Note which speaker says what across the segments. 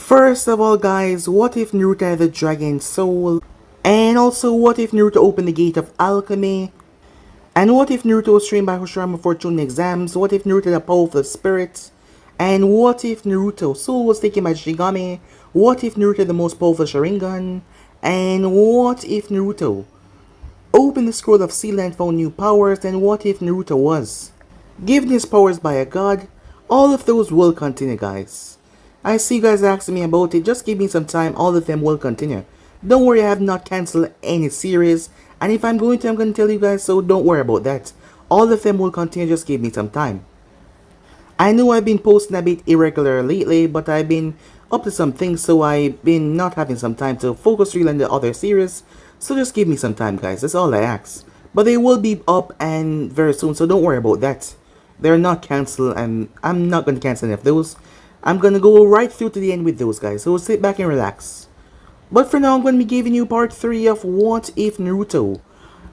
Speaker 1: First of all guys, what if Naruto had the dragon soul? And also, what if Naruto opened the gate of alchemy? And what if Naruto was trained by Orochimaru for Chunin Exams? What if Naruto had a powerful spirit? And what if Naruto's soul was taken by Shigami? What if Naruto had the most powerful Sharingan? And what if Naruto opened the scroll of seal and found new powers? And what if Naruto was given his powers by a god? All of those will continue guys. I see you guys asking me about it, just give me some time, all of them will continue. Don't worry, I have not cancelled any series, and if I'm going to tell you guys, so don't worry about that. All of them will continue, just give me some time. I know I've been posting a bit irregular lately, but I've been up to some things, so I've been not having some time to focus really on the other series, so just give me some time guys, that's all I ask. But they will be up and very soon, so don't worry about that. They're not cancelled, and I'm not going to cancel any of those. I'm going to go right through to the end with those guys, so sit back and relax. But for now, I'm going to be giving you part 3 of What If Naruto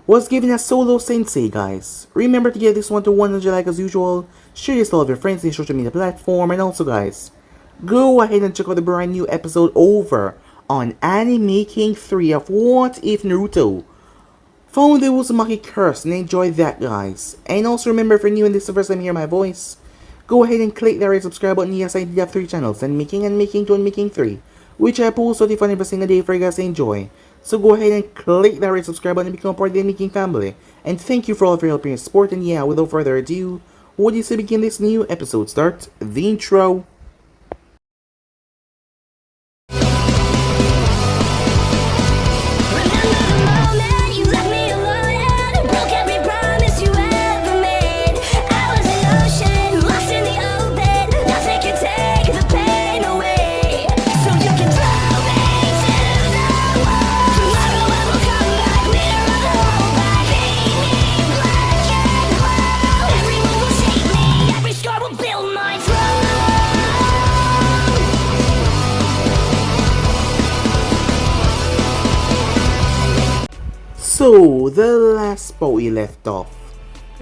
Speaker 1: was given a solo sensei, guys. Remember to get this one to 100 like as usual, share this to all of your friends in your social media platform, and also guys, go ahead and check out the brand new episode over on Anime King 3 of What If Naruto found the Uzumaki curse, and enjoy that guys. And also remember, if you're new and this is the first time you hear my voice, go ahead and click that red subscribe button. Yes, I did have 3 channels, and Making 2 and Making 3, which I post 25 every single day for you guys to enjoy. So go ahead and click that red subscribe button and become part of the Making family. And thank you for all of your help and support. And yeah, without further ado, what do you say begin this new episode? Start the intro. So, the last spot we left off,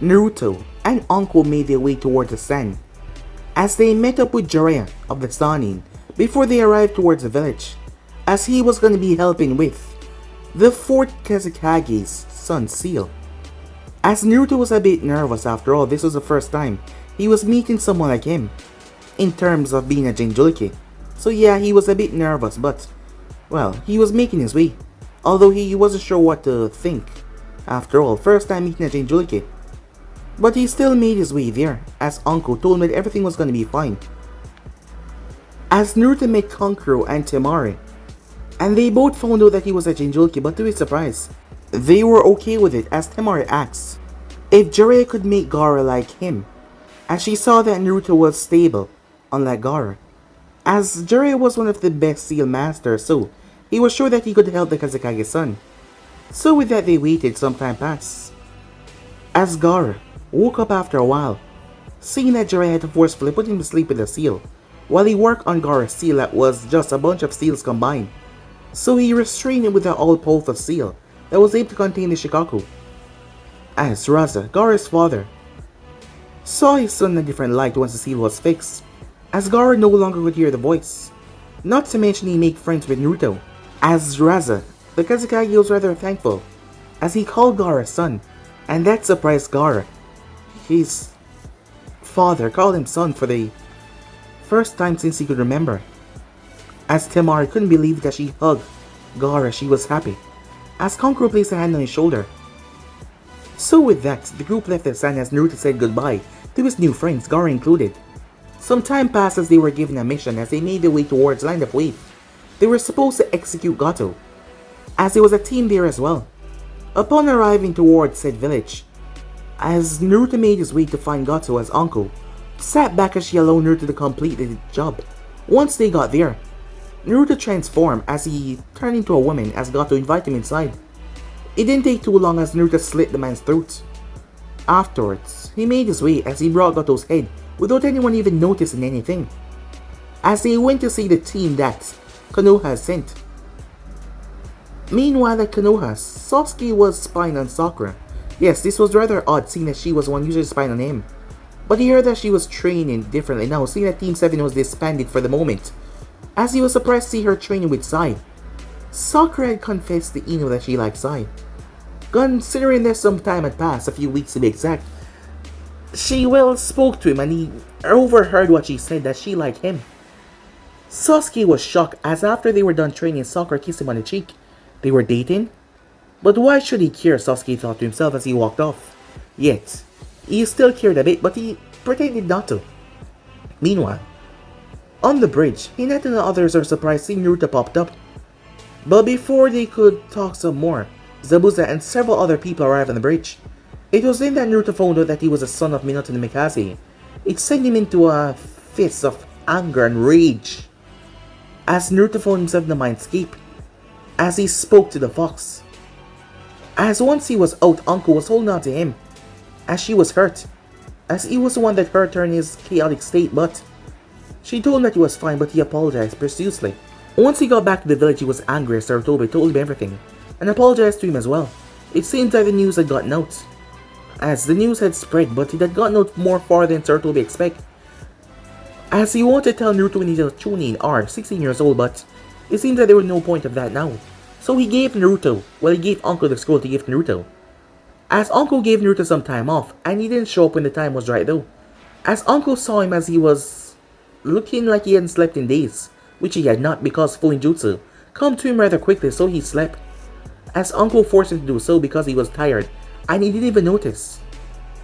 Speaker 1: Naruto and Uncle made their way towards the sun, as they met up with Jiraiya of the Sannin before they arrived towards the village, as he was going to be helping with the 4th Kazekage's Sun Seal. As Naruto was a bit nervous, after all, this was the first time he was meeting someone like him, in terms of being a Jinchuriki. So yeah, he was a bit nervous, but, well, he was making his way. Although he wasn't sure what to think. After all, first time meeting a Jinchuriki. But he still made his way there, as Uncle told him that everything was going to be fine. As Naruto met Kankuro and Temari, and they both found out that he was a Jinchuriki, but to his surprise, they were okay with it, as Temari asked if Jiraiya could make Gara like him, as she saw that Naruto was stable, unlike Gara. As Jiraiya was one of the best seal masters, so he was sure that he could help the Kazekage's son. So with that, they waited. Some time passed, as Gara woke up after a while, seeing that Jiraiya had to forcefully put him to sleep with a seal, while he worked on Gara's seal that was just a bunch of seals combined. So he restrained him with an all-powerful seal that was able to contain the Shikaku. As Raza, Gara's father, saw his son in a different light once the seal was fixed, as Gara no longer could hear the voice. Not to mention he made friends with Naruto. As Raza, the Kazekage was rather thankful, as he called Gara son, and that surprised Gara. His father called him son for the first time since he could remember. As Temari couldn't believe that she hugged Gara, she was happy, as Kankuro placed a hand on his shoulder. So with that, the group left the sand as Naruto said goodbye to his new friends, Gara included. Some time passed as they were given a mission as they made their way towards Land of Wave. They were supposed to execute Gato, as there was a team there as well. Upon arriving towards said village, as Naruto made his way to find Gato, as Uncle sat back as she allowed Naruto to complete the job. Once they got there, Naruto transformed as he turned into a woman as Gato invited him inside. It didn't take too long as Naruto slit the man's throat. Afterwards, he made his way as he brought Gato's head without anyone even noticing anything, as they went to see the team that Konoha sent. Meanwhile at Konoha, Sasuke was spying on Sakura. Yes, this was rather odd seeing that she was the one usually spying on him. But he heard that she was training differently now, seeing that Team 7 was disbanded for the moment, as he was surprised to see her training with Sai. Sakura had confessed to Ino that she liked Sai. Considering that some time had passed, a few weeks to be exact, she spoke to him and he overheard what she said, that she liked him. Sasuke was shocked, as after they were done training, Sakura kissed him on the cheek. They were dating? But why should he care, Sasuke thought to himself as he walked off. Yet, he still cared a bit, but he pretended not to. Meanwhile, on the bridge, Hinata and the others are surprised seeing Naruto popped up. But before they could talk some more, Zabuza and several other people arrived on the bridge. It was then that Naruto found out that he was the son of Minato no Mikaze. It sent him into a fit of anger and rage, as Naruto found himself in the mindscape, as he spoke to the fox. As once he was out, Uncle was holding on to him, as she was hurt, as he was the one that hurt her in his chaotic state, but she told him that he was fine, but he apologized profusely. Once he got back to the village, he was angry as Sarutobi told him everything, and apologized to him as well. It seems that the news had gotten out, as the news had spread, but it had gotten out more far than Sarutobi expected. As he wanted to tell Naruto when he was Chunin 16 years old, but it seemed that there was no point of that now. So he gave he gave Uncle the scroll to give to Naruto. As Uncle gave Naruto some time off, and he didn't show up when the time was right though. As Uncle saw him as he was looking like he hadn't slept in days, which he had not because full jutsu come to him rather quickly, so he slept. As Uncle forced him to do so because he was tired, and he didn't even notice.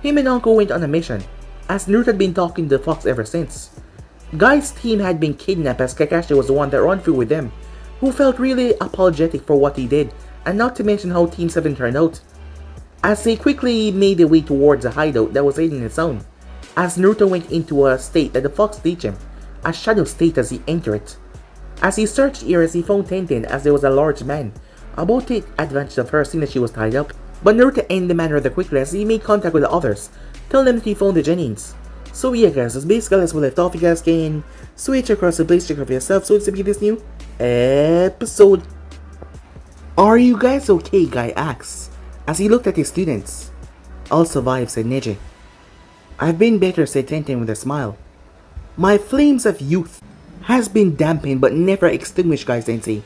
Speaker 1: Him and Uncle went on a mission, as Naruto had been talking to the fox ever since. Guy's team had been kidnapped, as Kakashi was the one that ran through with them, who felt really apologetic for what he did, and not to mention how Team 7 turned out. As they quickly made their way towards a hideout that was hidden in its own, as Naruto went into a state that the fox teach him, a shadow state as he entered it. As he searched areas, he found Tenten, as there was a large man about to take advantage of her, seeing that she was tied up. But Naruto ended the man rather quickly as he made contact with the others, telling them that he found the Jennings. So yeah guys, that's basically as we left off. You guys can switch across the place, check out for yourself, so it's to be this new episode. Are you guys okay? Guy asks, as he looked at his students. I'll survive, said Neji. I've been better, said Tenten with a smile. My flames of youth has been dampened but never extinguished, Guy Sensei,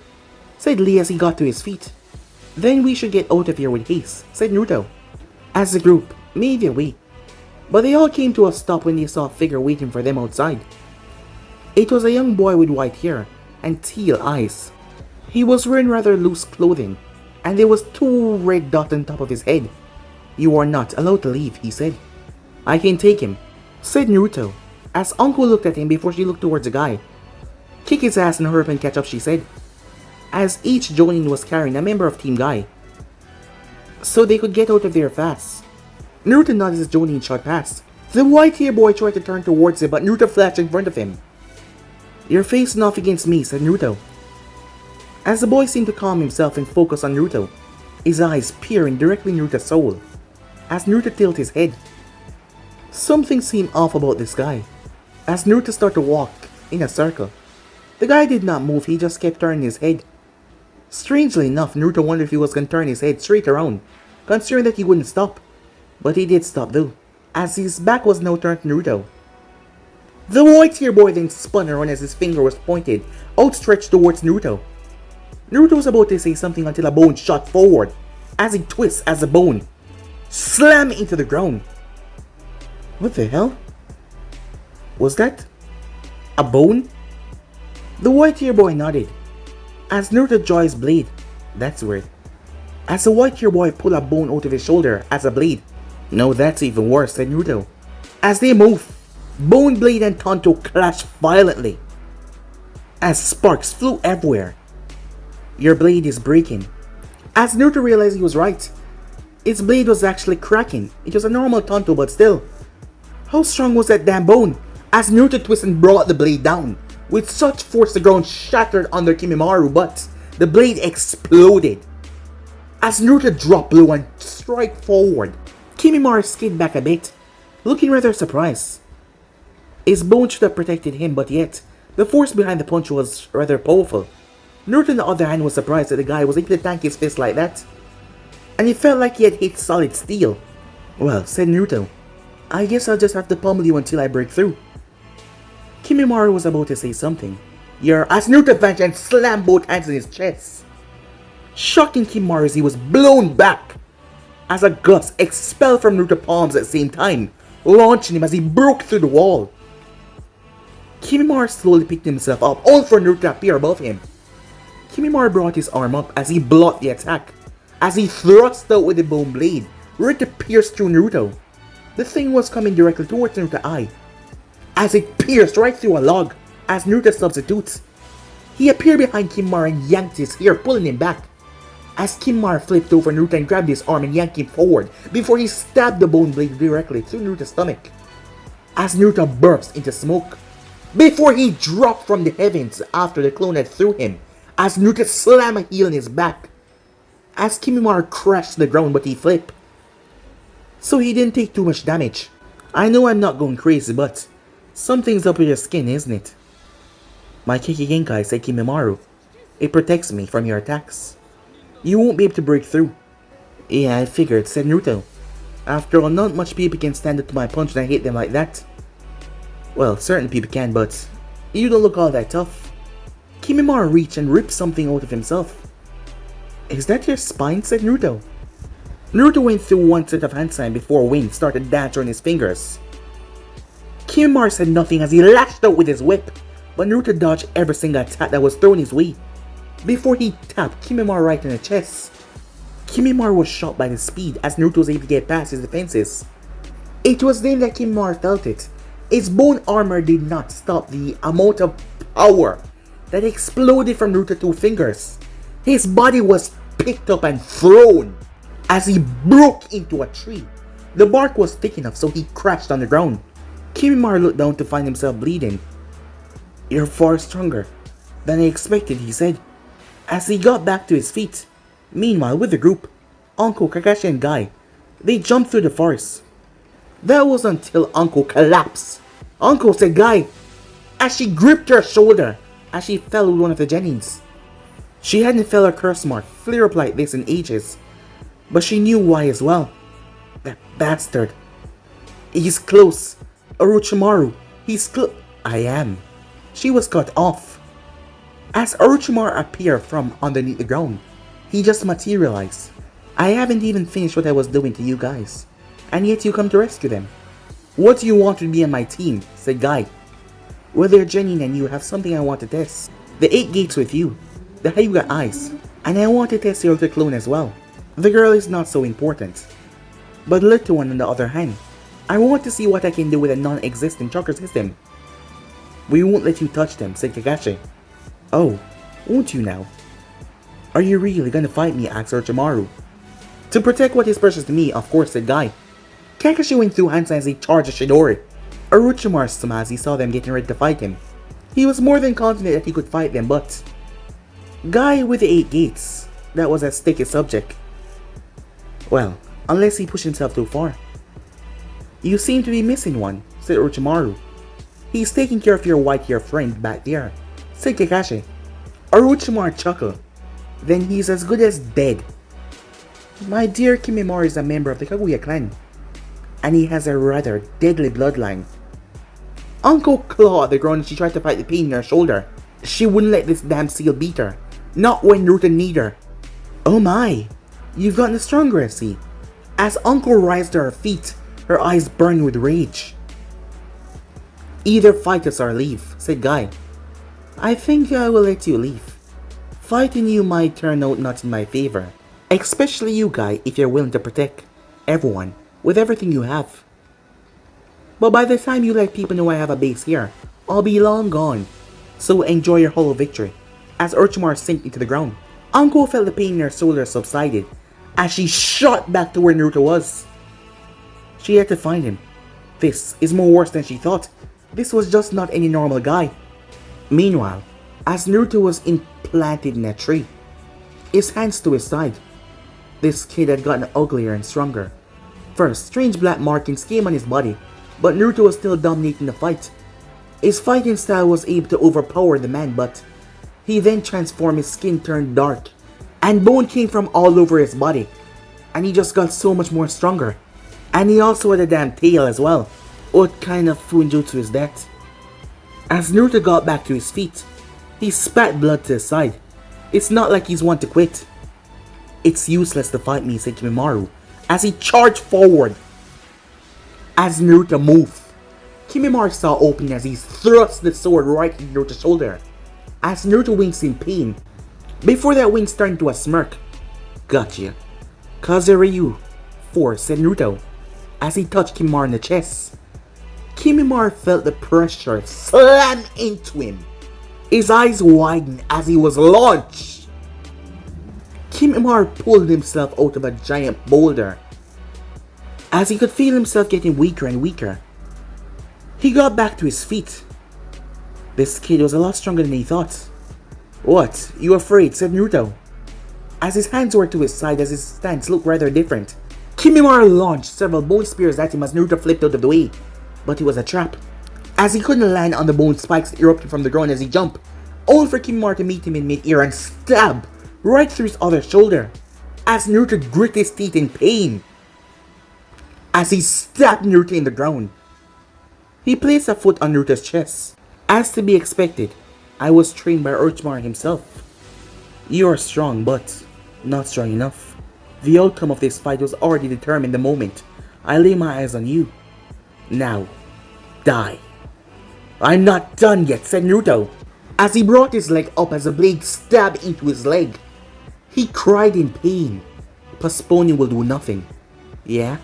Speaker 1: said Lee as he got to his feet. Then we should get out of here with haste, said Naruto, as the group made their way. But they all came to a stop when they saw a figure waiting for them outside. It was a young boy with white hair and teal eyes. He was wearing rather loose clothing, and there was 2 red dots on top of his head. You are not allowed to leave, he said. I can take him, said Naruto, as Uncle looked at him before she looked towards the guy. Kick his ass and hurry up and catch up, she said, as each Jonin was carrying a member of Team Guy, so they could get out of there fast. Naruto nodded as Jonin shot past. The white-haired boy tried to turn towards him, but Naruto flashed in front of him. You're facing off against me, said Naruto, as the boy seemed to calm himself and focus on Naruto, his eyes peering directly in Naruto's soul, as Naruto tilted his head. Something seemed off about this guy, as Naruto started to walk in a circle. The guy did not move, he just kept turning his head. Strangely enough, Naruto wondered if he was going to turn his head straight around, considering that he wouldn't stop. But he did stop though, as his back was now turned to Naruto. The white-haired boy then spun around as his finger was pointed, outstretched towards Naruto. Naruto was about to say something until a bone shot forward, as he twists as a bone slammed into the ground. What the hell? Was that a bone? The white-haired boy nodded, as Naruto drew his blade. That's weird. As the white-haired boy pulled a bone out of his shoulder as a blade. No, that's even worse, said Naruto. As they moved, Bone, Blade, and Tonto clashed violently, as sparks flew everywhere. Your blade is breaking. As Naruto realized he was right, its blade was actually cracking. It was a normal Tonto, but still. How strong was that damn bone? As Naruto twisted and brought the blade down, with such force the ground shattered under Kimimaru, but the blade exploded. As Naruto dropped below and struck forward, Kimimaru skidded back a bit, looking rather surprised. His bone should have protected him, but yet, the force behind the punch was rather powerful. Naruto on the other hand was surprised that the guy was able to tank his fist like that, and he felt like he had hit solid steel. Well, said Naruto, I guess I'll just have to pummel you until I break through. Kimimaru was about to say something, As Naruto advanced and slammed both hands in his chest, shocking Kimimaru as he was blown back as a gust expelled from Naruto's palms at the same time, launching him as he broke through the wall. Kimimaru slowly picked himself up, only for Naruto to appear above him. Kimimaru brought his arm up as he blocked the attack, as he thrust out with the bone blade, ready to pierce through Naruto. The thing was coming directly towards Naruto's eye, as it pierced right through a log, as Naruto substitutes. He appeared behind Kimimaru and yanked his hair, pulling him back, as Kimimaru flipped over Naruto and grabbed his arm and yanked him forward before he stabbed the bone blade directly through Naruto's stomach, as Naruto burst into smoke, before he dropped from the heavens after the clone had threw him, as Naruto slammed a heel in his back, as Kimimaru crashed to the ground but he flipped. So he didn't take too much damage. I know I'm not going crazy, but something's up with your skin, isn't it? My Kiki Genkai, said Kimimaru. It protects me from your attacks. You won't be able to break through. Yeah, I figured, said Naruto. After all, not much people can stand up to my punch and I hit them like that. Well, certain people can, but you don't look all that tough. Kimimaru reached and ripped something out of himself. Is that your spine? Said Naruto. Naruto went through one set of hand signs before wind started dancing on his fingers. Kimimaru said nothing as he lashed out with his whip, but Naruto dodged every single attack that was thrown his way, before he tapped Kimimaru right in the chest. Kimimaru was shocked by the speed as Naruto was able to get past his defenses. It was then that Kimimaru felt it. His bone armor did not stop the amount of power that exploded from Naruto's two fingers. His body was picked up and thrown as he broke into a tree. The bark was thick enough so he crashed on the ground. Kimimaru looked down to find himself bleeding. You're far stronger than I expected, he said, as he got back to his feet. Meanwhile, with the group, Anko, Kakashi and Guy, they jumped through the forest. That was until Anko collapsed. Anko said Guy, as she gripped her shoulder as she fell with one of the Jennings. She hadn't felt her curse mark flare up like this in ages, but she knew why as well. That bastard. He's close. Orochimaru, he's close. I am. She was cut off. As Orochimaru appeared from underneath the ground, he just materialized. I haven't even finished what I was doing to you guys, and yet you come to rescue them. What do you want to be on my team? Said Guy. Well, they're genuine and you have something I want to test. The 8 gates with you, the Hyuga eyes, and I want to test your other clone as well. The girl is not so important, but the little one on the other hand, I want to see what I can do with a non-existent chakra system. We won't let you touch them, said Kakashi. Oh, won't you now? Are you really gonna fight me? Asked Orochimaru. To protect what is precious to me, of course, said Guy. Kakashi went through hand signs as he charged a Shidori. Orochimaru smiled as he saw them getting ready to fight him. He was more than confident that he could fight them, but Guy with the 8 gates, that was a sticky subject. Well, unless he pushed himself too far. You seem to be missing one, said Orochimaru. He's taking care of your white-haired friend back there, said Kakashi. Orochimaru chuckled. Then he's as good as dead. My dear Kimimaru is a member of the Kaguya clan, and he has a rather deadly bloodline. Uncle clawed at the ground and she tried to fight the pain in her shoulder. She wouldn't let this damn seal beat her. Not when Naruto needed her. Oh my, you've gotten stronger, I see. As Uncle rised to her feet, her eyes burned with rage. Either fight us or leave, said Guy. I think I will let you leave. Fighting you might turn out not in my favor. Especially you, Guy, if you're willing to protect everyone with everything you have. But by the time you let people know I have a base here, I'll be long gone. So enjoy your hollow victory. As Orochimaru sank into the ground, Anko felt the pain in her shoulder subsided as she shot back to where Naruto was. She had to find him. This is more worse than she thought. This was just not any normal guy. Meanwhile, as Naruto was implanted in a tree, his hands to his side, this kid had gotten uglier and stronger. First, strange black markings came on his body, but Naruto was still dominating the fight. His fighting style was able to overpower the man, but he then transformed, his skin turned dark, and bone came from all over his body, and he just got so much more stronger. And he also had a damn tail as well. What kind of funjutsu is that? As Naruto got back to his feet, He spat blood to his side. It's not like he's one to quit. It's useless to fight me, said Kimimaru, as he charged forward. As Naruto moved, Kimimaru saw opening as he thrust the sword right into Naruto's shoulder. As Naruto winks in pain, before that wink turned into a smirk. Gotcha. Kazuryu 4, said Naruto, as he touched Kimimaru in the chest. Kimimaru felt the pressure slam into him. His eyes widened as he was launched. Kimimaru pulled himself out of a giant boulder, as he could feel himself getting weaker and weaker. He got back to his feet. This kid was a lot stronger than he thought. What? You afraid? Said Naruto, as his hands were to his side as his stance looked rather different. Kimimaru launched several bone spears at him as Naruto flipped out of the way, but it was a trap, as he couldn't land on the bone spikes erupting from the ground as he jumped, all for Kimimaru to meet him in mid-air and stab right through his other shoulder, as Naruto grit his teeth in pain as he stabbed Naruto in the ground. He placed a foot on Naruto's chest. As to be expected, I was trained by Orochimaru himself. You are strong, but not strong enough. The outcome of this fight was already determined the moment I lay my eyes on you. Now, die. I'm not done yet, said Naruto, as he brought his leg up as a blade stabbed into his leg. He cried in pain. Postponing will do nothing. Yeah?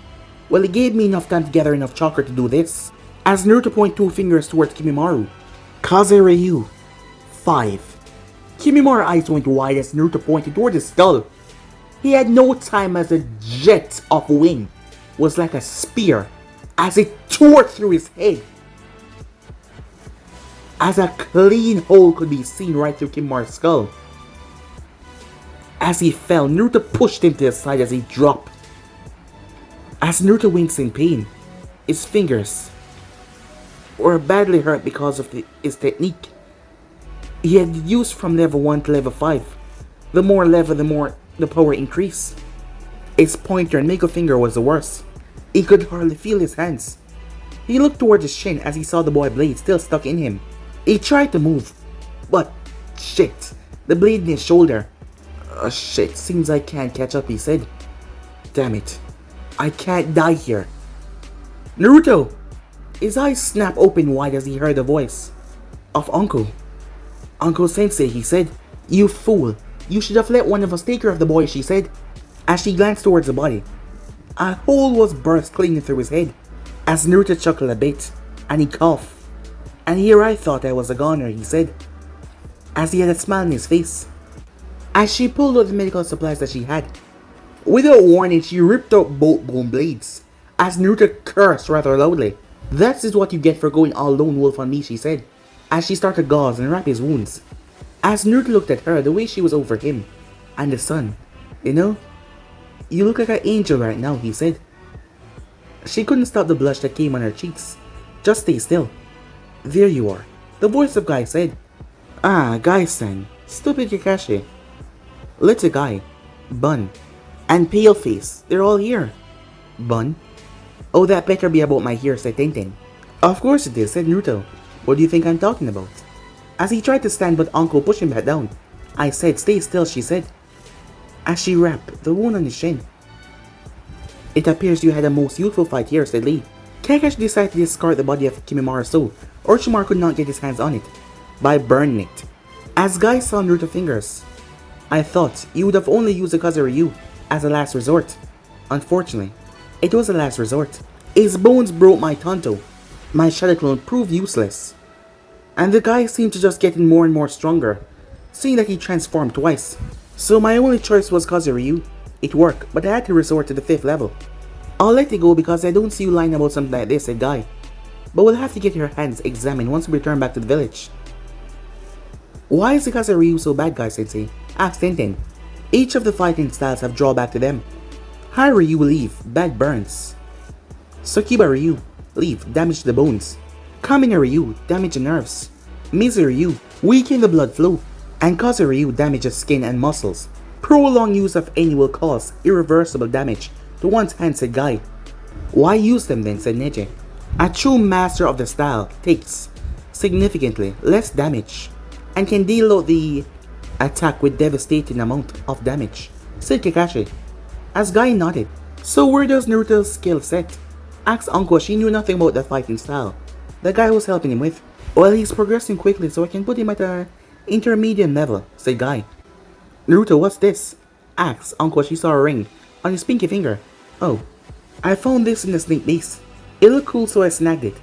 Speaker 1: Well, it gave me enough time to gather enough chakra to do this, as Naruto pointed 2 fingers towards Kimimaru. Kazuryu 5. Kimimaru's eyes went wide as Naruto pointed toward his skull. He had no time as a jet of wind was like a spear as it tore through his head. As a clean hole could be seen right through Kimimaru's skull. As he fell, Naruto pushed him to the side as he dropped. As Naruto winks in pain, his fingers were badly hurt because of his technique he had used from level 1 to level 5. The more level, the more the power increased. His pointer and middle finger was the worst. He could hardly feel his hands. He looked towards his shin as he saw the boy blade still stuck in him. He tried to move, but shit, the blade in his shoulder. Shit, seems I can't catch up, he said. Damn it, I can't die here. Naruto! His eyes snapped open wide as he heard the voice of Uncle. Uncle Sensei, he said. You fool, you should have let one of us take care of the boy, she said, as she glanced towards the body. A hole was burst clean through his head, as Naruto chuckled a bit, and he coughed. And here I thought I was a goner, he said, as he had a smile on his face, as she pulled out the medical supplies that she had. Without warning, she ripped out both bone blades, as Naruto cursed rather loudly. That is what you get for going all lone wolf on me, she said, as she started gauze and wrap his wounds. As Naruto looked at her, the way she was over him, and the sun, you know, you look like an angel right now, he said. She couldn't stop the blush that came on her cheeks. Just stay still. There you are, the voice of Guy said. Ah, Guy-san, stupid Kakashi, little Guy, Bun, and Paleface, they're all here. Bun? Oh, that better be about my hair, said Tenten. Of course it is, said Naruto. What do you think I'm talking about? As he tried to stand but Uncle pushed him back down. I said stay still, she said, as she wrapped the wound on his shin. It appears you had a most youthful fight here, said Lee. Kakashi decided to discard the body of Kimimaru so Orochimaru could not get his hands on it by burning it. As Guy saw Naruto's fingers, I thought you would have only used the Kazuryu as a last resort. Unfortunately, it was a last resort. His bones broke my Tonto. My shadow clone proved useless. And the guy seemed to just getting more and more stronger, seeing that he transformed twice. So my only choice was Kazuryu. It worked, but I had to resort to the 5th level. I'll let it go because I don't see you lying about something like this, said Guy. But we'll have to get your hands examined once we return back to the village. Why is the Kazuryu so bad, Guy Sensei? Asked Tenten. Each of the fighting styles have drawback to them. High Ryu will leave, bad burns. Sokiba Ryu, leave, damage to the bones. Kamina Ryu, damage the nerves. Mizu Ryu, weaken the blood flow. And Kazu Ryu, damages skin and muscles. Prolonged use of any will cause irreversible damage to one's hand, said Guy. Why use them then, said Neji. A true master of the style takes significantly less damage. and can deal out the attack with devastating amount of damage, said Kakashi. As Guy nodded. So where does Naruto's skill set? Asked Uncle. She knew nothing about the fighting style the guy was helping him with. Well, he's progressing quickly, so I can put him at a intermediate level, said Guy. Naruto, what's this? Asked Uncle. She saw a ring on his pinky finger. Oh, I found this in the snake base. It looked cool, so I snagged it.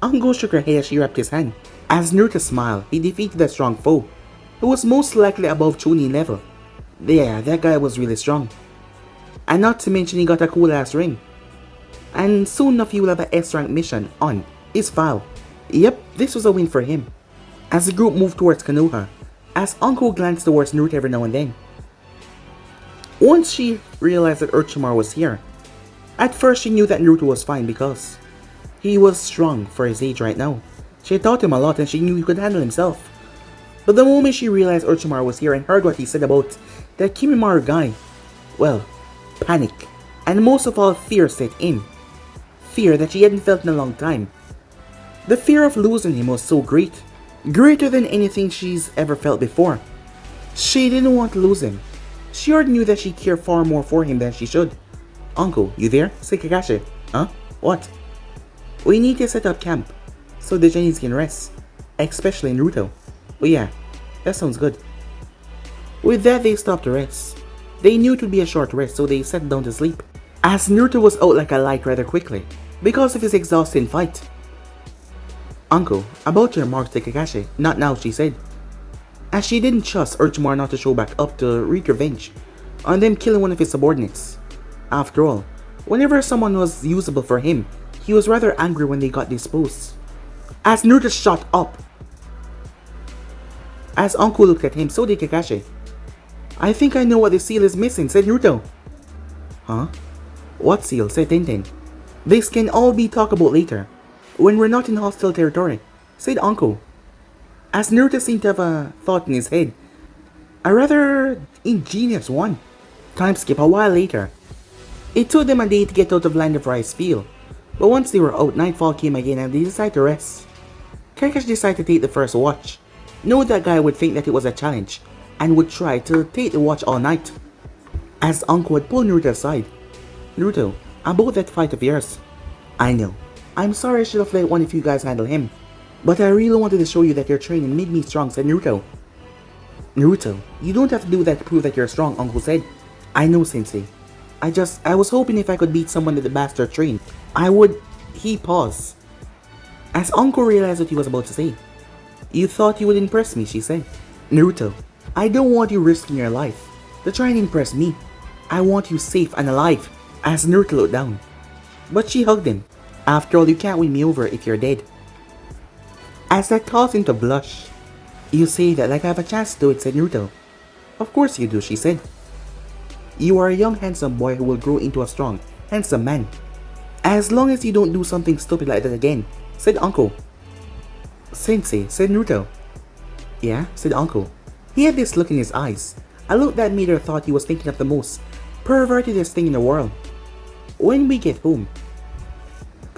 Speaker 1: Uncle shook her head as she wrapped his hand. As Naruto smiled, he defeated a strong foe, who was most likely above Chunin level. Yeah, that guy was really strong. And not to mention he got a cool ass ring. And soon enough he will have an S-rank mission on his file. Yep, this was a win for him. As the group moved towards Konoha, as Uncle glanced towards Naruto every now and then. Once she realized that Orochimaru was here, at first she knew that Naruto was fine because he was strong for his age right now. She had taught him a lot and she knew he could handle himself. But the moment she realized Orochimaru was here and heard what he said about that Kimimaru guy, well, panic, and most of all fear set in. Fear that she hadn't felt in a long time. The fear of losing him was so great, greater than anything she's ever felt before. She didn't want to lose him. She already knew that she cared far more for him than she should. Uncle, you there? Said Kakashi. Huh? What? We need to set up camp so the Jonin can rest, especially Naruto. Oh yeah, that sounds good. With that, they stopped to rest. They knew it would be a short rest, so they sat down to sleep. As Naruto was out like a light rather quickly, because of his exhausting fight. Uncle, about your remarks to Kakashi. Not now, she said. As she didn't trust Orochimaru not to show back up to wreak revenge on them killing one of his subordinates. After all, whenever someone was usable for him, he was rather angry when they got disposed. As Naruto shot up. As Uncle looked at him, so did Kakashi. I think I know what the seal is missing, said Naruto. Huh? What seal? Said Tenten. This can all be talked about later, when we're not in hostile territory, said Uncle. As Naruto seemed to have a thought in his head. A rather ingenious one. Time skip a while later. It took them a day to get out of Land of Rice Field, but once they were out, nightfall came again and they decided to rest. Kakashi decided to take the first watch. Know that guy would think that it was a challenge, and would try to take the watch all night. As Uncle would pull Naruto aside. Naruto, about that fight of yours. I know. I'm sorry I should have let one of you guys handle him. But I really wanted to show you that your training made me strong, said Naruto. Naruto, you don't have to do that to prove that you're strong, Uncle said. I know, Sensei. I was hoping if I could beat someone that the bastard trained, I would... He paused. As Uncle realized what he was about to say. You thought you would impress me, she said. Naruto, I don't want you risking your life to try and impress me. I want you safe and alive. As Naruto looked down. But she hugged him. After all, you can't win me over if you're dead. As that caused him to blush. You say that like I have a chance to do it, said Naruto. Of course you do, she said. You are a young handsome boy who will grow into a strong, handsome man. As long as you don't do something stupid like that again, said Uncle. Sensei, said Naruto. Yeah, said Uncle. He had this look in his eyes, a look that made her thought he was thinking of the most pervertedest thing in the world. When we get home,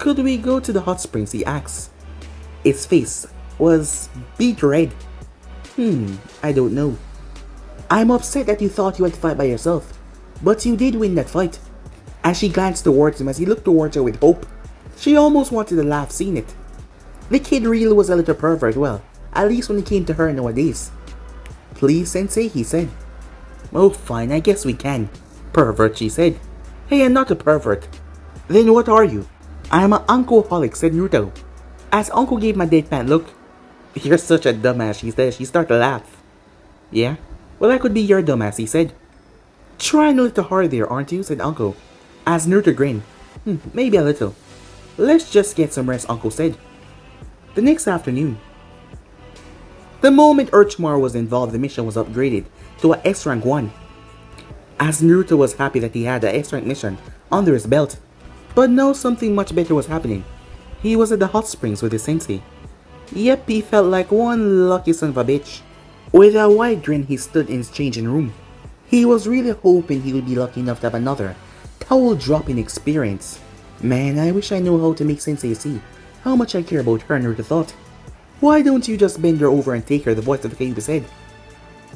Speaker 1: could we go to the hot springs, he asked. His face was beet red. I don't know. I'm upset that you thought you had to fight by yourself, but you did win that fight. As she glanced towards him as he looked towards her with hope, she almost wanted to laugh seeing it. The kid really was a little pervert, well, at least when it came to her nowadays. Please, Sensei, he said. Oh, fine, I guess we can. Pervert, she said. Hey, I'm not a pervert. Then what are you? I'm an alcoholic, said Naruto. As Uncle gave my deadpan look. You're such a dumbass, she said. She started to laugh. Yeah? Well, I could be your dumbass, he said. Trying a little hard there, aren't you? Said Uncle. As Naruto grinned. Maybe a little. Let's just get some rest, Uncle said. The next afternoon. The moment Orochimaru was involved, the mission was upgraded to a S-Rank 1. As Naruto was happy that he had a S-Rank mission under his belt. But now something much better was happening. He was at the hot springs with his sensei. Yep, he felt like one lucky son of a bitch. With a wide grin, he stood in his changing room. He was really hoping he would be lucky enough to have another towel dropping experience. Man, I wish I knew how to make Sensei see how much I care about her, Naruto thought. Why don't you just bend her over and take her, the voice of the Kyuubi said.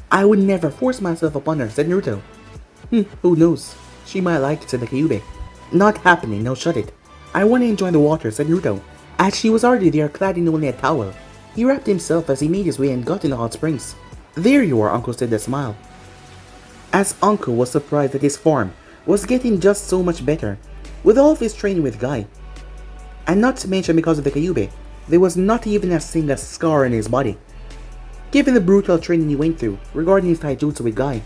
Speaker 1: I would never force myself upon her, said Naruto. Who knows? She might like it, said the Kyuubi. Not happening, no shut it. I want to enjoy the water, said Naruto. As she was already there, clad in only a towel, he wrapped himself as he made his way and got in the hot springs. There you are, Uncle said with a smile. As Uncle was surprised that his form was getting just so much better, with all of his training with Guy. And not to mention because of the Kyuubi, there was not even a single scar on his body. Given the brutal training he went through regarding his taijutsu with Guy,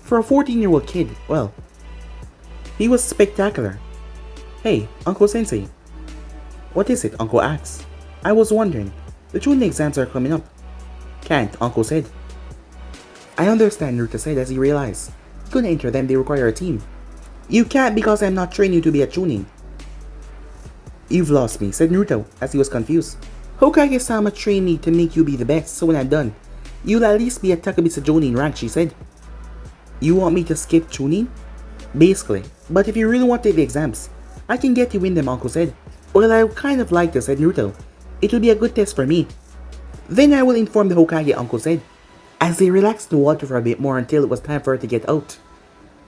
Speaker 1: for a 14-year-old kid, well, he was spectacular. Hey, Uncle Sensei. What is it? Uncle asked. I was wondering. The Chunin exams are coming up. Can't, Uncle said. I understand, Naruto said as he realized he couldn't enter them, they require a team. You can't because I'm not training you to be a Chunin. You've lost me, said Naruto as he was confused. Hokage-sama trained me to make you be the best, so when I'm done, you'll at least be a Takabisa Jonin rank, she said. You want me to skip Chunin? Basically, but if you really want to take the exams, I can get you in them, Uncle said. Well, I kind of like this, said Naruto. It will be a good test for me. Then I will inform the Hokage, Uncle said, as they relaxed the water for a bit more until it was time for her to get out.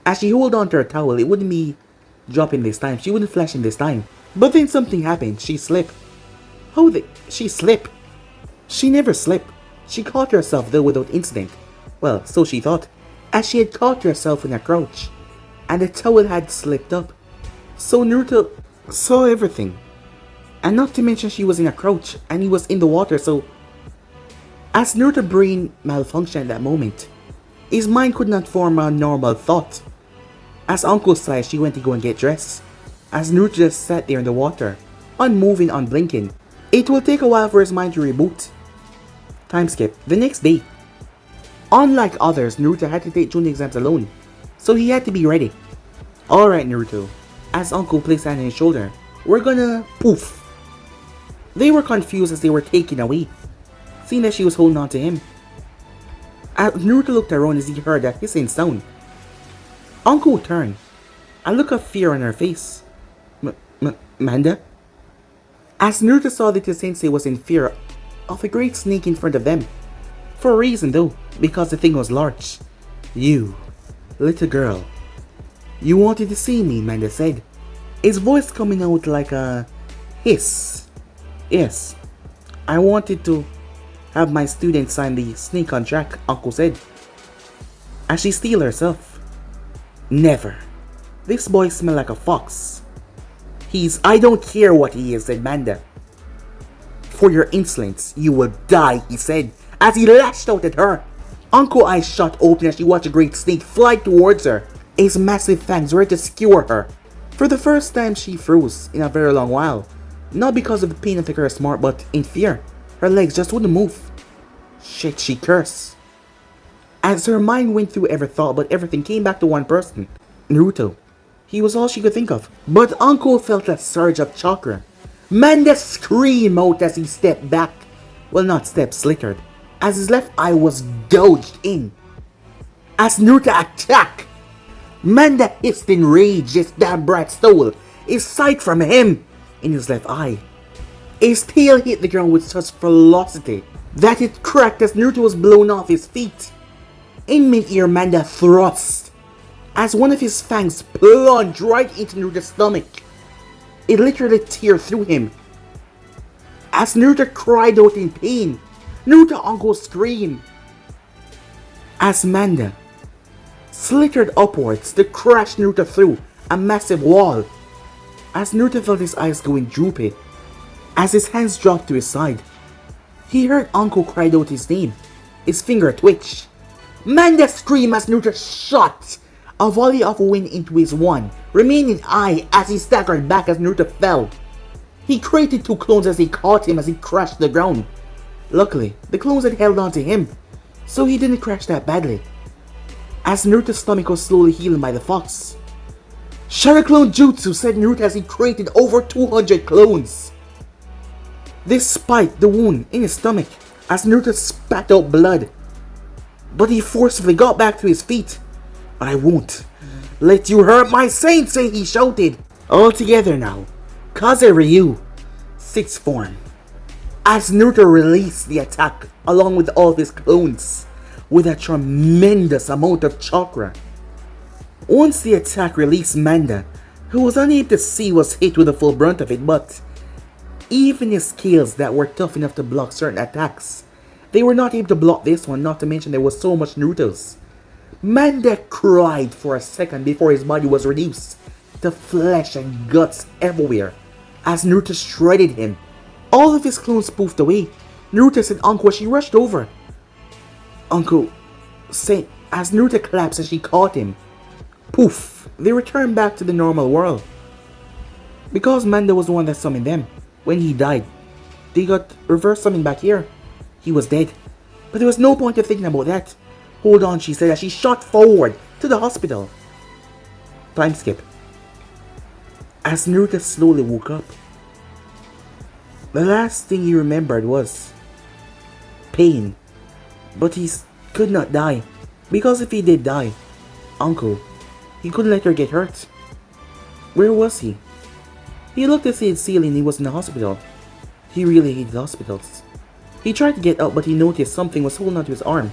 Speaker 1: As she held on to her towel, it wouldn't be dropping this time, she wouldn't flash in this time. But then something happened, she slipped. She slipped? She never slipped. She caught herself though without incident. Well, so she thought, as she had caught herself in a crouch, and the towel had slipped up. So Naruto saw everything. And not to mention she was in a crouch, and he was in the water, so... As Naruto's brain malfunctioned at that moment, his mind could not form a normal thought. As Uncle sighed, she went to go and get dressed. As Naruto just sat there in the water, unmoving, unblinking. It will take a while for his mind to reboot. Time skip. The next day. Unlike others, Naruto had to take Chunin exams alone, so he had to be ready. Alright, Naruto. As Uncle placed hand on his shoulder, we're gonna poof. They were confused as they were taken away, seeing that she was holding on to him. As Naruto looked around as he heard that hissing sound, Uncle turned, a look of fear on her face. Manda? As Naruto saw that his sensei was in fear of a great snake in front of them. For a reason though, because the thing was large. You, little girl. You wanted to see me, Manda said, his voice coming out like a hiss. Yes, I wanted to have my students sign the snake contract, Uncle said. As she steeled herself. Never. This boy smells like a fox. I don't care what he is, said Manda. For your insolence, you will die, he said, as he lashed out at her. Uncle's eyes shot open as she watched a great snake fly towards her, his massive fangs ready to skewer her. For the first time, she froze in a very long while, not because of the pain of the curse mark, but in fear. Her legs just wouldn't move. Shit, she cursed. As her mind went through every thought, but everything came back to one person, Naruto. He was all she could think of. But Uncle felt a surge of chakra. Manda screamed out as he stepped back. Well, not stepped, slickered. As his left eye was gouged in. As Naruto attacked, Manda hissed in rage. This damn brat stole his sight from him in his left eye. His tail hit the ground with such velocity that it cracked as Naruto was blown off his feet. In mid-air, Manda thrust as one of his fangs plunged right into Naruto's stomach. It literally tore through him. As Naruto cried out in pain, Naruto's uncle screamed. As Manda slickered upwards to crash Naruto through a massive wall. As Naruto felt his eyes going droopy, as his hands dropped to his side, he heard Uncle cry out his name. His finger twitched. Manda screamed as Naruto shot a volley of wind into his one remaining eye as he staggered back as Naruto fell. He created two clones as he caught him as he crashed to the ground. Luckily, the clones had held on to him, so he didn't crash that badly. As Naruto's stomach was slowly healing by the fox. Shadow Clone Jutsu, said Naruto as he created over 200 clones. Despite the wound in his stomach, as Naruto spat out blood. But he forcefully got back to his feet. I won't let you hurt my sensei, he shouted. All together now. Kaze Ryu, sixth form. as Naruto released the attack along with all of his clones with a tremendous amount of chakra. Once the attack released, Manda, who was unable to see, was hit with the full brunt of it, but even his skills that were tough enough to block certain attacks, they were not able to block this one, not to mention there was so much Naruto's. Manda cried for a second before his body was reduced to flesh and guts everywhere as Naruto shredded him. All of his clones poofed away. Naruto said Uncle as she rushed over. Uncle said as Naruto collapsed as she caught him. Poof, they returned back to the normal world. Because Manda was the one that summoned them, when he died, they got reverse summoned back here. He was dead. But there was no point of thinking about that. Hold on, she said as she shot forward to the hospital. Time skip. As Naruto slowly woke up, the last thing he remembered was pain. But he could not die, because if he did die, Uncle, he couldn't let her get hurt. Where was he? He looked at the ceiling. He was in the hospital. He really hated hospitals. He tried to get up, but he noticed something was holding onto his arm.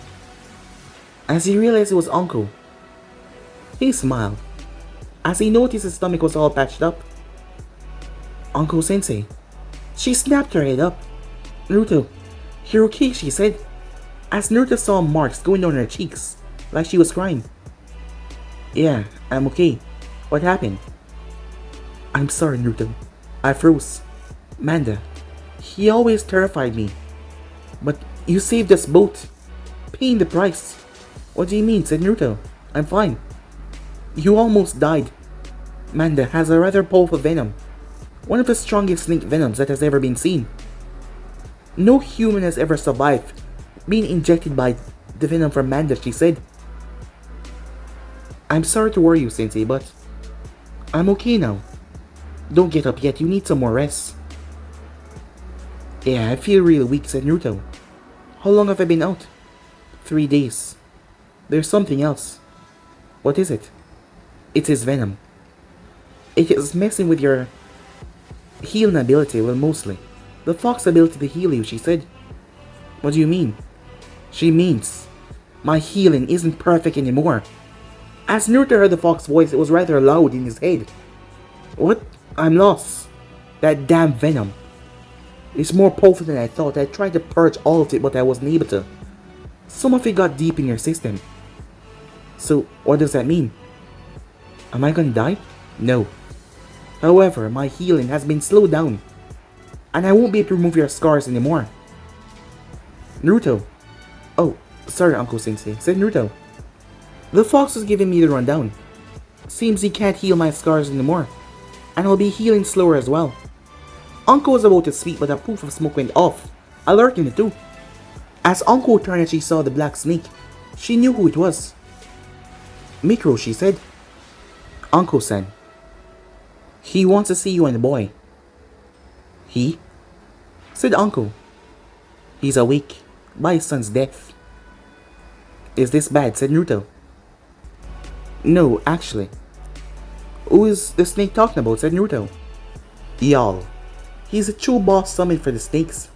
Speaker 1: As he realized it was Uncle, he smiled as he noticed his stomach was all patched up. Uncle Sensei. She snapped her head up. Naruto, you're okay, she said, as Naruto saw marks going down her cheeks, like she was crying. Yeah, I'm okay. What happened? I'm sorry, Naruto. I froze. Manda, he always terrified me. But you saved us both, paying the price. What do you mean? Said Naruto. I'm fine. You almost died. Manda has a rather powerful venom. One of the strongest snake venoms that has ever been seen. No human has ever survived being injected by the venom from Manda, she said. I'm sorry to worry you, Sensei, but I'm okay now. Don't get up yet, you need some more rest. Yeah, I feel really weak, said Naruto. How long have I been out? 3 days. There's something else. What is it? It's his venom. It is messing with your healing ability, well, mostly. The fox ability to heal you, she said. What do you mean? She means my healing isn't perfect anymore. As Naruto heard the fox's voice, it was rather loud in his head. What? I'm lost. That damn venom. It's more powerful than I thought. I tried to purge all of it, but I wasn't able to. Some of it got deep in your system. So, what does that mean? Am I gonna die? No. However, my healing has been slowed down, and I won't be able to remove your scars anymore. Naruto. Oh, sorry, Uncle Sensei, said Naruto. The fox was giving me the rundown. Seems he can't heal my scars anymore, and I'll be healing slower as well. Uncle was about to speak, but a poof of smoke went off, alerting the two. As Uncle turned and she saw the black snake, she knew who it was. Mikro, she said. Uncle-san. He wants to see you and the boy. He? Said Uncle. He's awake by his son's death. Is this bad? Said Naruto. No, actually. Who is the snake talking about? Said Naruto. Y'all. He's a true boss summoned for the snakes.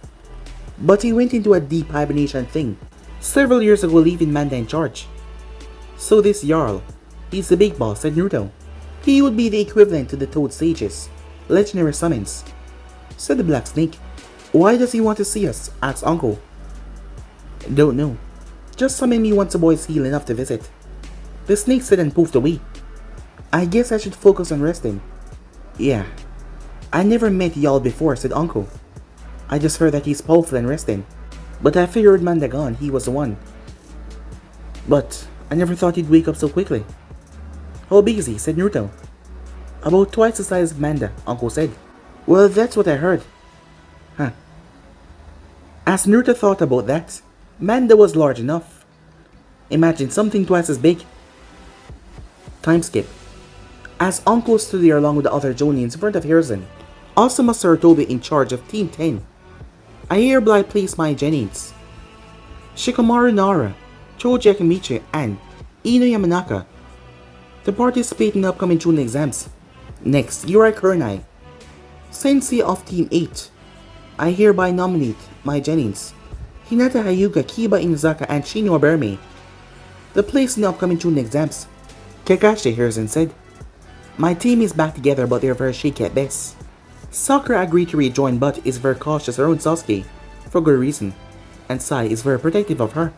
Speaker 1: But he went into a deep hibernation thing several years ago, leaving Manda in charge. So this Jarl, he's the big boss, said Naruto. He would be the equivalent to the Toad Sages, legendary summons, said the black snake. Why does he want to see us? Asked Uncle. Don't know. Just summon me once the boy's healed enough to visit. The snake said and poofed away. I guess I should focus on resting. Yeah. I never met y'all before, said Uncle. I just heard that he's powerful and resting. But I figured Manda gone, he was the one. But I never thought he'd wake up so quickly. How big is he? Said Naruto. About twice the size of Manda, Uncle said. Well, that's what I heard. Huh. As Naruto thought about that, Manda was large enough. Imagine something twice as big. Time skip. As Uncle stood there along with the other Jonins in front of Hiruzen, Asuma Saratobi in charge of Team 10. I hereby place my Genins, Shikamaru Nara, Choji Akimichi, and Ino Yamanaka to participate in the upcoming Chunin Exams. Next, Yura Kurenai, Sensei of Team 8, I hereby nominate my Genins, Hinata Hyuga, Kiba Inuzaka, and Shino Berme to place in the upcoming Chunin exams. Kakashi Hiruzen said, my team is back together but they're very shaky at best. Sakura agreed to rejoin but is very cautious around Sasuke, for good reason, and Sai is very protective of her.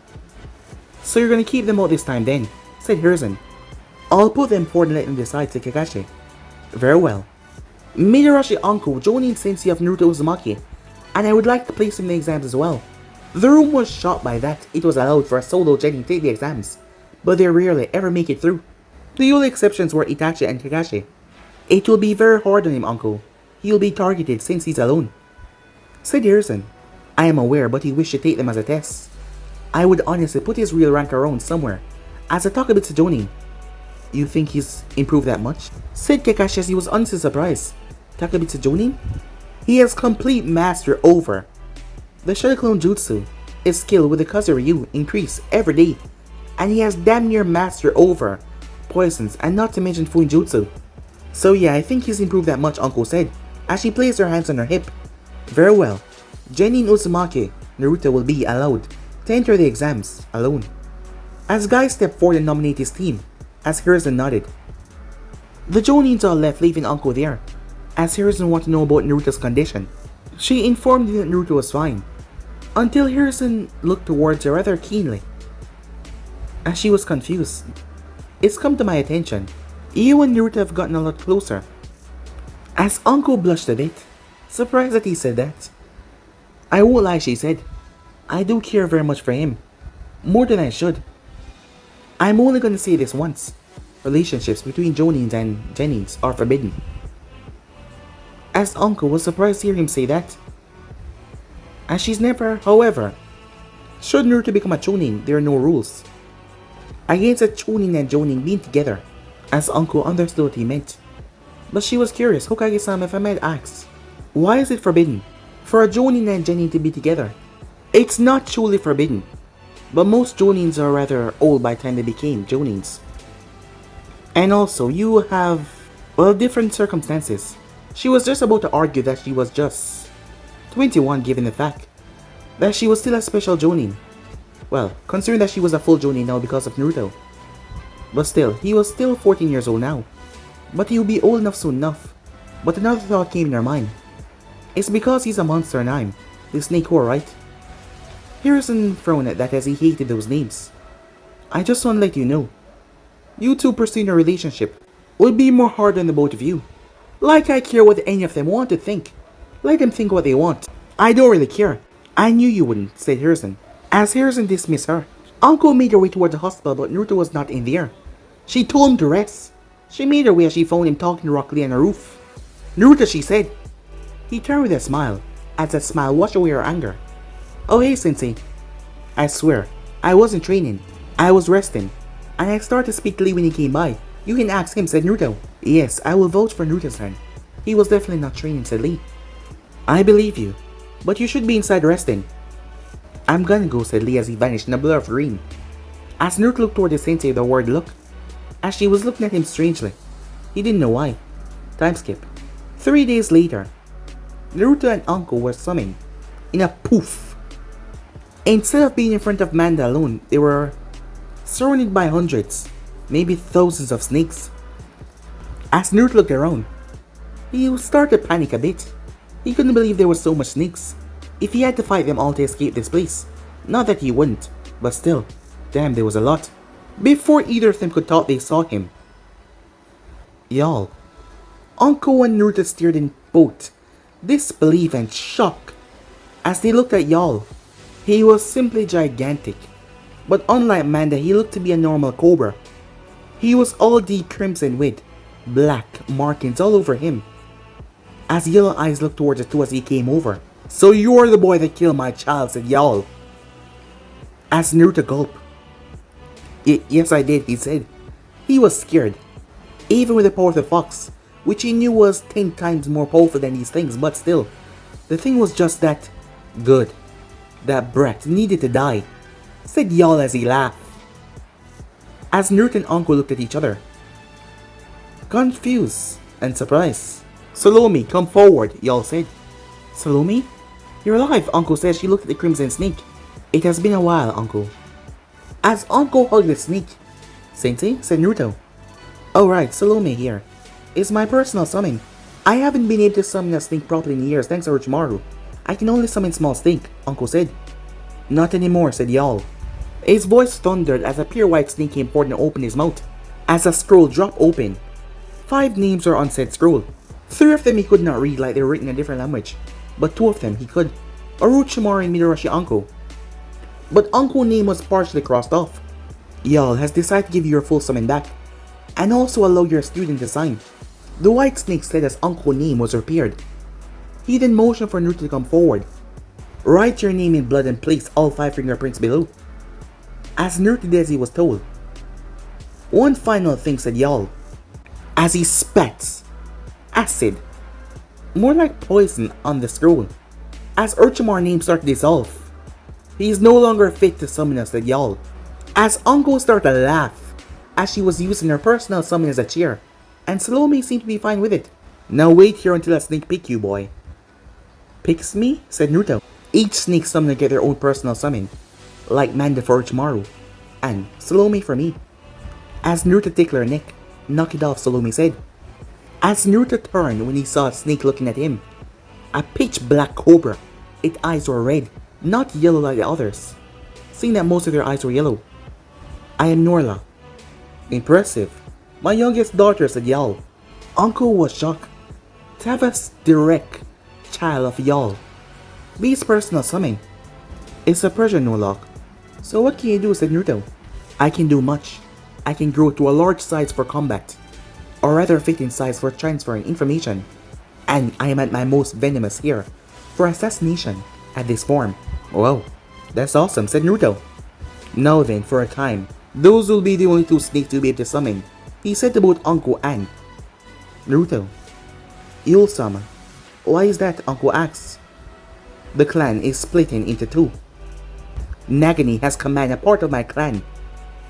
Speaker 1: So you're gonna keep them out this time then, said Hiruzen. I'll put them forward and let them decide, said Kakashi. Very well. Midarashi Anko, Jonin Sensei of Naruto Uzumaki, and I would like to place him in the exams as well. The room was shocked by that it was allowed for a solo Genin to take the exams, but they rarely ever make it through. The only exceptions were Itachi and Kakashi. It will be very hard on him, Uncle. He will be targeted since he's alone, said Hiruzen. I am aware, but he wished to take them as a test. I would honestly put his real rank around somewhere, as a Takabitsu Jonin. You think he's improved that much? Said Kakashi as he was honestly surprised. Takabitsu Jonin? He has complete mastery over the Shadow Clone Jutsu. His skill with the Kazuryu increase every day, and he has damn near mastery over poisons and not to mention Fuinjutsu. So yeah, I think he's improved that much, Uncle said, as she placed her hands on her hip. Very well. Genin Uzumaki Naruto will be allowed to enter the exams alone. As Guy stepped forward and nominated his team, as Hiruzen nodded. The Jonins all left, leaving Uncle there, as Hiruzen wanted to know about Naruto's condition. She informed him that Naruto was fine, until Hiruzen looked towards her rather keenly, as she was confused. It's come to my attention, you and Naruto have gotten a lot closer. As Uncle blushed a bit, surprised that he said that. I won't lie, she said. I do care very much for him, more than I should. I'm only gonna say this once. Relationships between Jonins and Genins are forbidden. As Uncle was surprised to hear him say that. As she's never, however, should Naruto become a Chunin, there are no rules against a Chunin and Jonin being together, as Uncle understood what he meant. But she was curious, Hokage-sama, if I might ask, why is it forbidden for a Jonin and Genin to be together? It's not truly forbidden, but most Jonins are rather old by the time they became Jonins. And also, you have, well, different circumstances. She was just about to argue that she was just 21 given the fact that she was still a special Jonin. Well, considering that she was a full Jonin now because of Naruto. But still, he was still 14 years old now. But he will be old enough soon enough. But another thought came in her mind. It's because he's a monster and I'm the snake whore, right? Hiruzen frowned at that as he hated those names. I just want to let you know, you two pursuing a relationship would be more hard on the both of you. Like I care what any of them want to think. Let them think what they want. I don't really care. I knew you wouldn't, said Hiruzen. As Hiruzen dismissed her, Uncle made her way toward the hospital, but Naruto was not in there. She told him to rest. She made her way as she found him talking to Rock Lee on the roof. Naruto, she said. He turned with a smile, as that smile washed away her anger. Oh hey, Sensei. I swear, I wasn't training. I was resting. And I started to speak to Lee when he came by. You can ask him, said Naruto. Yes, I will vouch for Naruto-san. He was definitely not training, said Lee. I believe you, but you should be inside resting. I'm gonna go, said Lee as he vanished in a blur of green. As Naruto looked toward the Sensei with a worried look, as she was looking at him strangely. He didn't know why. Time skip. 3 days later, Naruto and Uncle were summoned in a poof. Instead of being in front of Manda alone, they were surrounded by hundreds, maybe thousands of snakes. As Naruto looked around, he started to panic a bit. He couldn't believe there were so much snakes. If he had to fight them all to escape this place, not that he wouldn't, but still, damn, there was a lot. Before either of them could talk, they saw him. Y'all. Uncle and Naruto stared in both disbelief and shock as they looked at Y'all. He was simply gigantic, but unlike Manda, he looked to be a normal cobra. He was all deep crimson with black markings all over him. As Yellow Eyes looked towards the two as he came over. So you're the boy that killed my child, said Y'all. As Naruto gulped. Yes, I did, he said. He was scared, even with the power of the fox, which he knew was 10 times more powerful than these things, but still, the thing was just that good. That brat needed to die, said Y'all as he laughed. As Naruto and Uncle looked at each other, confused and surprised. Salome, come forward, Y'all said. Salome? You're alive, Uncle said. She looked at the crimson snake. It has been a while, Uncle. As Uncle hugged the snake, Sensei, said Naruto. Alright, Salome here. It's my personal summon. I haven't been able to summon a snake properly in years thanks to Orochimaru. I can only summon small snake, Uncle said. Not anymore, said Yal. His voice thundered as a pure white snake came forward and opened his mouth. As a scroll dropped open, 5 names were on said scroll. 3 of them he could not read like they were written in a different language, but 2 of them he could. Orochimaru and Midarashi Anko. But Anko's name was partially crossed off. Yal has decided to give you your full summon back, and also allow your student to sign. The white snake said as Anko's name was repaired. He then motioned for Naruto to come forward. Write your name in blood and place all 5 fingerprints below. As Naruto did as he was told. One final thing, said Yal, as he spat acid, more like poison, on the scroll. As Orochimaru's name started to dissolve. He is no longer fit to summon us, said Yal. As Anko started to laugh, as she was using her personal summon as a chair, and Salome seemed to be fine with it. Now wait here until a snake pick you, boy. Picks me? Said Naruto. Each snake summoner get their own personal summon, like Manda for Orochimaru, and Salome for me. As Naruto tickled her neck, knock it off, Salome said. As Naruto turned when he saw a snake looking at him, a pitch black cobra. Its eyes were red, not yellow like the others, seeing that most of their eyes were yellow. I am Norla. Impressive. My youngest daughter, said Yal. Uncle was shocked to have a direct child of Yal be his personal summon. It's a pleasure, Norlock. So what can you do, said Naruto. I can do much. I can grow to a large size for combat, or rather fit in size for transferring information. And I am at my most venomous here for assassination at this form. Wow, that's awesome, said Naruto. Now then, for a time, those will be the only 2 snakes to be able to summon, he said to both Anko and Naruto. Yul-sama, why is that? Anko asks. The clan is splitting into 2. Nagini has commanded a part of my clan.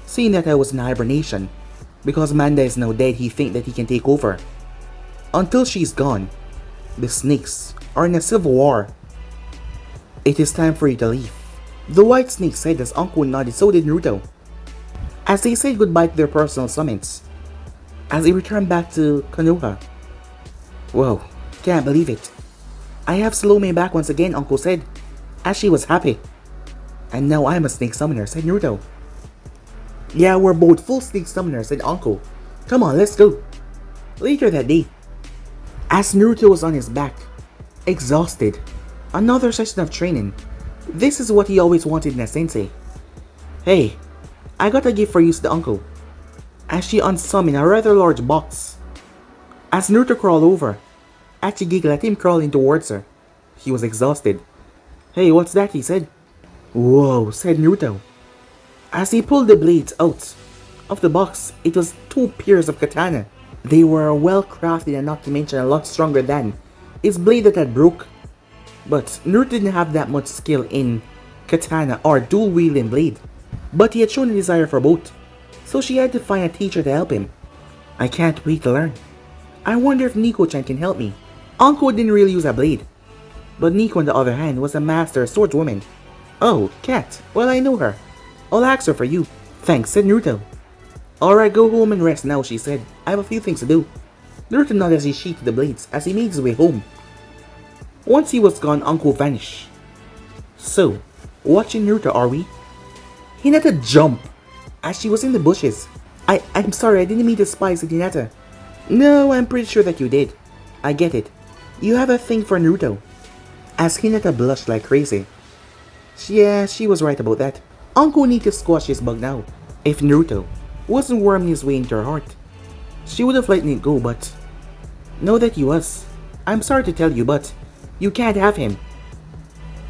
Speaker 1: Seeing that I was in hibernation, because Manda is now dead, he thinks that he can take over. Until she's gone, the snakes are in a civil war. It is time for you to leave. The white snake said as Anko nodded, so did Naruto. As they said goodbye to their personal summons, as they returned back to Konoha. Whoa, can't believe it. I have Salome back once again, Anko said, as she was happy. And now I'm a snake summoner, said Naruto. Yeah, we're both full snake summoners, said Anko. Come on, let's go. Later that day, as Naruto was on his back, exhausted, another session of training. This is what he always wanted in a sensei. Hey, I got a gift for you, said Uncle, as she unsummoned a rather large box. As Naruto crawled over, Achi giggled at him crawling towards her. He was exhausted. Hey, what's that? He said. Whoa, said Naruto. As he pulled the blades out of the box, it was 2 pairs of katana. They were well crafted and not to mention a lot stronger than his blade that had broke. But Naruto didn't have that much skill in katana or dual wielding blade. But he had shown a desire for both, so she had to find a teacher to help him. I can't wait to learn. I wonder if Nico-chan can help me. Anko didn't really use a blade, but Nico on the other hand was a master swordswoman. Oh, Cat. Well, I know her. I'll ask her for you. Thanks, said Naruto. Alright, go home and rest now, she said. I have a few things to do. Naruto nodded as he sheathed the blades as he made his way home. Once he was gone, Anko vanished. So, watching Naruto, are we? Hinata jumped as she was in the bushes. I'm sorry, I didn't mean to spy, said Hinata. No, I'm pretty sure that you did. I get it. You have a thing for Naruto. As Hinata blushed like crazy. Yeah, she was right about that. Anko need to squash his bug now. If Naruto wasn't worming his way into her heart, she would have let it go, but know that he was. I'm sorry to tell you, but you can't have him.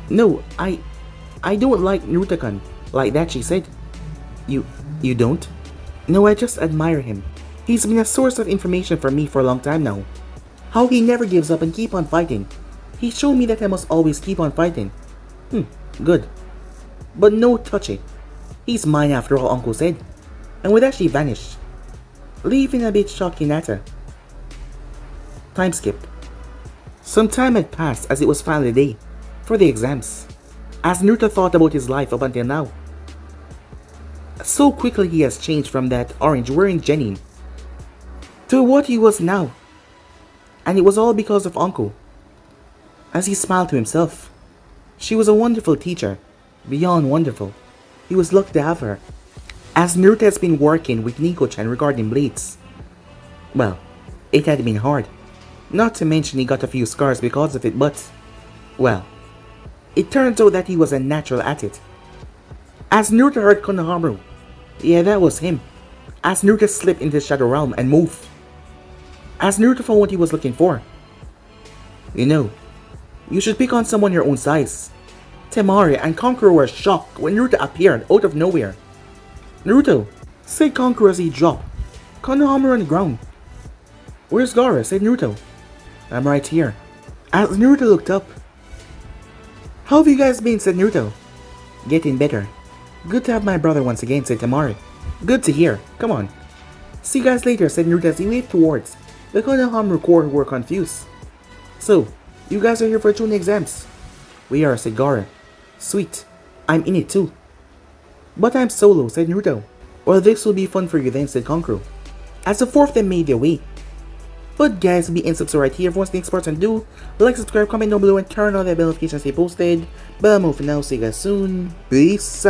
Speaker 1: No, I don't like Naruto-kun like that, she said. You don't? No, I just admire him. He's been a source of information for me for a long time now. How he never gives up and keep on fighting. He showed me that I must always keep on fighting. Good. But no touch it. He's mine after all, Uncle said. And with that she vanished, leaving a bit shocked Hinata. Time skip. Some time had passed as it was finally day. for the exams, as Naruto thought about his life up until now. So quickly he has changed from that orange-wearing genin to what he was now. And it was all because of Uncle. As he smiled to himself. She was a wonderful teacher, beyond wonderful. He was lucky to have her. As Naruto has been working with Nico-chan regarding blades. Well, it had been hard. Not to mention he got a few scars because of it, but... well, it turns out that he was a natural at it. As Naruto heard Konohamaru, yeah, that was him. As Naruto slipped into the Shadow Realm and moved. As Naruto found what he was looking for. You know, you should pick on someone your own size. Temari and Conqueror were shocked when Naruto appeared out of nowhere. Naruto, said Conqueror as he dropped Konohamaru on the ground. Where's Gara? Said Naruto. I'm right here. As Naruto looked up. How have you guys been? Said Naruto. Getting better. Good to have my brother once again, said Temari. Good to hear. Come on. See you guys later, said Naruto as he waved towards the Konohamaru Corps who were confused. So, you guys are here for Chunin Exams? We are, said Gara. Sweet. I'm in it too. But I'm solo, said Naruto. Well, this will be fun for you then, said Conqueror. As the four of them made their way. But guys, be in subscribe right here if you want the next part and do like, subscribe, comment down below and turn on the bell notifications to stay posted. But I'm off for now, see you guys soon. Peace.